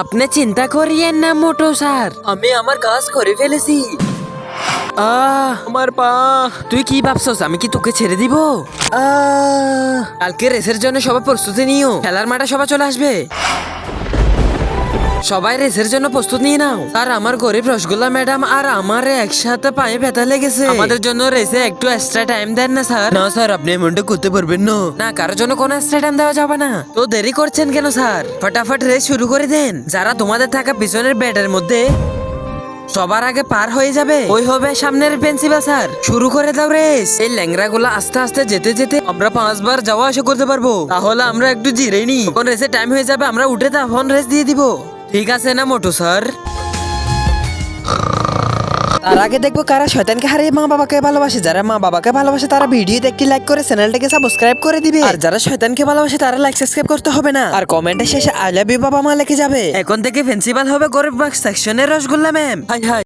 আপনি চিন্তা করিয়েন না মোটো স্যার, আমি আমার কাজ করে ফেলেছি। আমার পা। তুই কি ভাবছস আমি কি তোকে ছেড়ে দিব? কালকে রেসের জন্য সবাই প্রস্তুতি নিও, খেলার মাঠে সবাই চলে আসবে। সবাই রেসের জন্য প্রস্তুত নিয়ে নাও। আর আমার গরিব রসগোল্লা ম্যাডাম আর আমার একসাথে পায়ে ব্যথা লেগেছে, আমাদের জন্য রেসে একটু এক্সট্রা টাইম দেন না স্যার। না স্যার, আপনি এমনটা করতে পারবেন না। না, কারোর জন্য কোনো এক্সট্রা টাইম দেওয়া যাবে না। তো দেরি করছেন কেন স্যার? ফটাফট রেস শুরু করে দেন। যারা তোমাদের থাকা পিছনের ব্যাটের মধ্যে সবার আগে পার হয়ে যাবে ওই হবে সামনের প্রিন্সিপাল স্যার। শুরু করে দাও রেস। এই ল্যাংরা গুলা আস্তে আস্তে যেতে যেতে আমরা 5 বার যাওয়া আসা করতে পারবো। তাহলে আমরা একটু জিরে নি, যখন রেসের টাইম হয়ে যাবে আমরা উঠে তখন রেস দিয়ে দিব। ঠিক আছে না মোটু স্যার? তার আগে দেখবো কারা শয়তানকে হারিয়ে মা বাবাকে ভালোবাসে। যারা মা বাবাকে ভালোবাসে তারা ভিডিওতে একটি লাইক করে চ্যানেলটাকে সাবস্ক্রাইব করে দিবে। আর যারা শয়তানকে ভালোবাসে তারা লাইক সাবস্ক্রাইব করতে হবে না। আর কমেন্টের শেষে আই লাভ ইউ বাবা মা লিখে যাবে। এখন থেকে প্রিন্সিপাল হবে গরিব বাগ সেকশনের রসগোল্লা ম্যাম। High high.